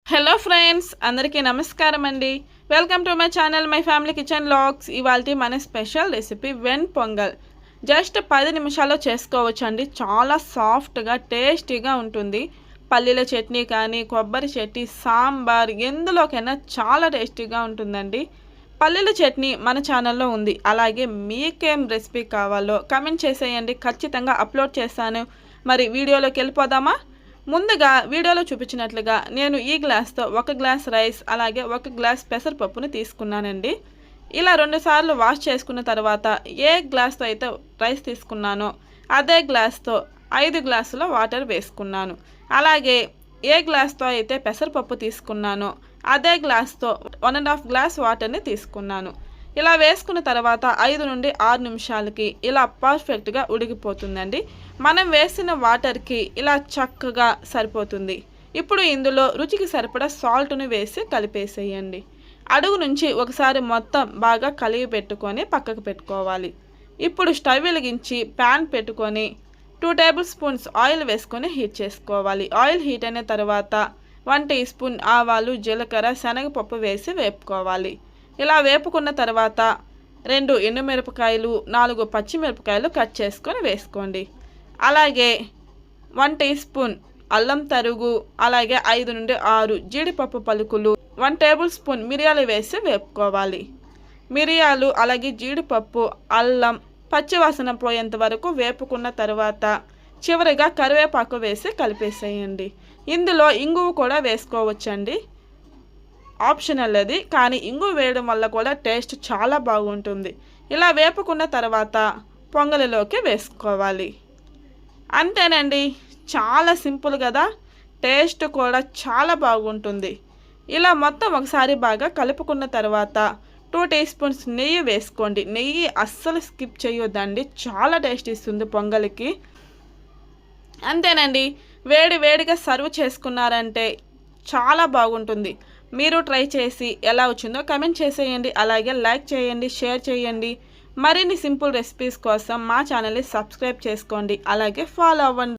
Hello friends, అందరికీ నమస్కారం అండి. Welcome to my channel my family kitchen vlogs. ఇవాళ మన special recipe when pongal. Just 10 నిమిషాల్లో చేసుకోవచ్చు అండి. చాలా సాఫ్ట్గా టేస్టీగా ఉంటుంది. పల్లీల చట్నీ కానీ, కొబ్బరి చట్నీ, సాంబార్ ఎందులోకైనా చాలా టేస్టీగా ఉంటుందండి. పల్లీల చట్నీ మన ఛానల్లో ఉంది. అలాగే మీకేం రెసిపీ కావాలో కమెంట్ చేసేయండి, ఖచ్చితంగా అప్లోడ్ చేస్తాను. మరి వీడియోలోకి వెళ్ళిపోదామా? ముందుగా వీడియోలో చూపించినట్లుగా నేను ఈ గ్లాస్తో 1 గ్లాస్ రైస్ అలాగే 1 గ్లాస్ పెసరపప్పుని తీసుకున్నానండి. ఇలా 2 సార్లు వాష్ చేసుకున్న తర్వాత ఏ గ్లాస్తో అయితే రైస్ తీసుకున్నానో అదే గ్లాస్తో 5 గ్లాసుల వాటర్ వేసుకున్నాను. అలాగే ఏ గ్లాస్తో అయితే పెసరపప్పు తీసుకున్నానో అదే గ్లాస్తో 1.5 గ్లాస్ వాటర్ని తీసుకున్నాను. ఇలా వేసుకున్న తర్వాత 5 నుండి 6 నిమిషాలకి ఇలా పర్ఫెక్ట్గా ఉడికిపోతుందండి. మనం వేసిన వాటర్కి ఇలా చక్కగా సరిపోతుంది. ఇప్పుడు ఇందులో రుచికి సరిపడా సాల్ట్ను వేసి కలిపేసేయండి. అడుగు నుంచి ఒకసారి మొత్తం బాగా కలిపి పెట్టుకొని పక్కకు పెట్టుకోవాలి. ఇప్పుడు స్టవ్ వెలిగించి ప్యాన్ పెట్టుకొని 2 టేబుల్ స్పూన్స్ ఆయిల్ వేసుకొని హీట్ చేసుకోవాలి. ఆయిల్ హీట్ అయిన తర్వాత 1 టీ స్పూన్ ఆవాలు, జీలకర్ర, శనగపప్పు వేసి వేపుకోవాలి. ఇలా వేపుకున్న తర్వాత 2 ఎండుమిరపకాయలు, 4 పచ్చిమిరపకాయలు కట్ చేసుకొని వేసుకోండి. అలాగే 1 టీ స్పూన్ అల్లం తరుగు, అలాగే 5 నుండి 6 జీడిపప్పు పలుకులు, 1 టేబుల్ స్పూన్ మిరియాలు వేసి వేపుకోవాలి. మిరియాలు అలాగే జీడిపప్పు, అల్లం పచ్చివాసన పోయేంత వరకు వేపుకున్న తర్వాత చివరిగా కరివేపాకు వేసి కలిపేసేయండి. ఇందులో ఇంగువ కూడా వేసుకోవచ్చండి, ఆప్షనల్ అది, కానీ ఇంగు వేయడం వల్ల కూడా టేస్ట్ చాలా బాగుంటుంది. ఇలా వేపుకున్న తర్వాత పొంగలిలోకి వేసుకోవాలి. అంతేనండి, చాలా సింపుల్ కదా, టేస్ట్ కూడా చాలా బాగుంటుంది. ఇలా మొత్తం ఒకసారి బాగా కలుపుకున్న తర్వాత 2 టీ స్పూన్స్ నెయ్యి వేసుకోండి. నెయ్యి అస్సలు స్కిప్ చేయొద్దండి, చాలా టేస్ట్ ఇస్తుంది పొంగలికి. అంతేనండి, వేడి వేడిగా సర్వ్ చేసుకున్నారంటే చాలా బాగుంటుంది. మీరు ట్రై చేసి ఎలా వచ్చిందో కమెంట్ చేసేయండి. అలాగే లైక్ చేయండి, షేర్ చేయండి. మరిన్ని సింపుల్ రెసిపీస్ కోసం మా ఛానల్ని సబ్స్క్రైబ్ చేసుకోండి, అలాగే ఫాలో అవ్వండి.